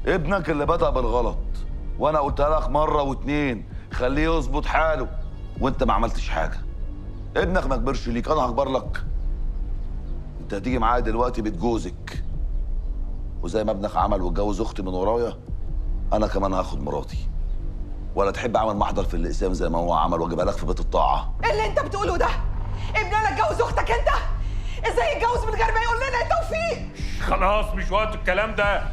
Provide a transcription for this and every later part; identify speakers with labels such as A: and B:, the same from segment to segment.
A: ابنك اللي بدأ بالغلط، وانا قلتها لك مره واتنين خليه يظبط حاله، وانت ما عملتش حاجه. ابنك ما كبرش ليك، انا هكبر لك. انت هتيجي معايا دلوقتي بيت جوزك، وزي ما ابنك عمل واتجوز اختي من ورايا، انا كمان هاخد مراتي. ولا تحب اعمل محضر في الاقسام زي ما هو عمل واجيبها لك في بيت الطاعه؟
B: ايه اللي انت بتقوله ده؟ ابننا اتجوز اختك انت؟ ازاي يتجوز من غير ما يقول لنا يا توفيق؟
C: خلاص مش وقت الكلام ده.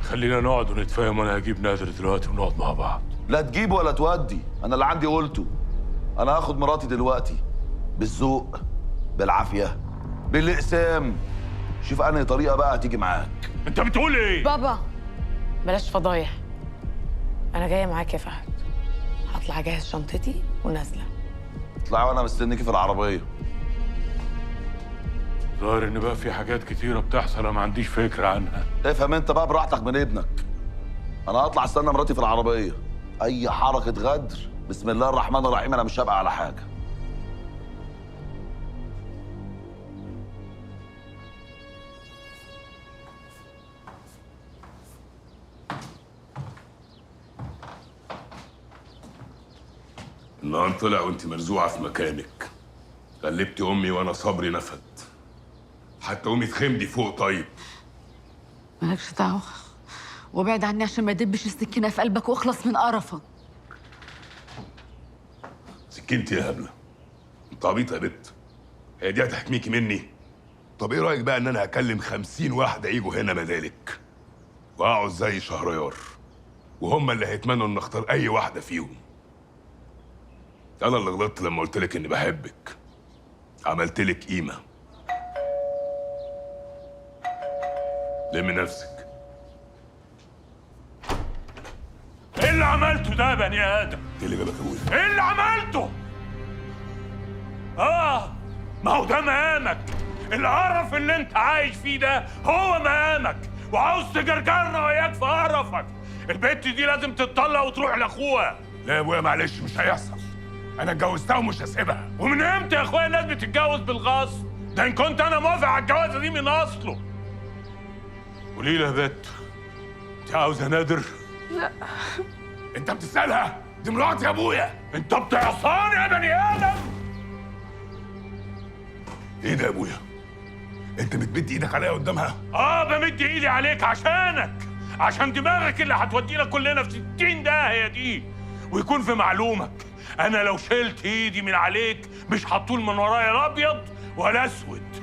C: خلينا نقعد ونتفاهم، وانا هجيب نادر دلوقتي ونقعد مع بعض.
A: لا تجيب ولا تودي، انا اللي عندي قلته. انا هاخد مراتي دلوقتي بالذوق، بالعافيه، بالاقسام. شوف انهي طريقه بقى هتيجي معاك.
C: انت بتقول ايه؟
D: بابا بلاش فضايح، انا جايه معاك يا فهد. هطلع اجهز شنطتي ونازله.
A: اطلعي وانا مستنيكي في العربيه.
C: ظاهر ان بقى في حاجات كتيره بتحصل انا ما عنديش فكره عنها.
A: افهم انت بقى براحتك من ابنك. انا هطلع استنى مراتي في العربيه. اي حركه غدر بسم الله الرحمن الرحيم انا مش هبقى على حاجه.
E: النهار طلع وانت مرزوعه في مكانك. غلبتي امي وانا صبري نفد. حتى امي تخمدي فوق. طيب
F: مالكش دعوة، وابعد عني عشان ما يدبش السكينة في قلبك واخلص من قرفك.
E: سكنتي يا هبله؟ انت عبيطه يا بت؟ هي دي هتحميكي مني؟ طب ايه رايك بقى ان انا هكلم 50 واحده يجوا هنا بدالك، واقعد زي شهريار، وهم اللي هيتمنوا ان اختار اي واحده فيهم. انا اللي غلطت لما قلت لك اني بحبك، عملت لك قيمه. لمي نفسك.
C: ايه اللي عملته ده يا بني ادم؟
E: ايه اللي جابك ابويا؟
C: ايه اللي عملته؟ ما هو ده مقامك. القرف اللي انت عايش فيه ده هو مقامك، وعاوز تجرجرنا وياك في قرفك. البنت دي لازم تتطلق وتروح لاخوها.
E: لا يا ابويا معلش، مش هيحصل. انا اتجوزتها ومش هسيبها.
C: ومن امتى يا اخويا الناس بتتجوز بالغصب؟ ده ان كنت انا موافق على الجوازه دي من اصله. قولي لي يا بت، انت عاوزه نادر؟
F: لا.
E: انت بتسالها؟ دي مراتي يا ابويا.
C: انت بتعصاني يا بني ادم.
E: ايه ده يا ابويا؟ انت بتمد ايدك عليا قدامها؟
C: بمد ايدي عليك عشانك، عشان دماغك اللي هتودينا كلنا في 60 داهيه دي. ويكون في معلومك، انا لو شلت ايدي من عليك مش هطول من ورايا لا ابيض ولا اسود.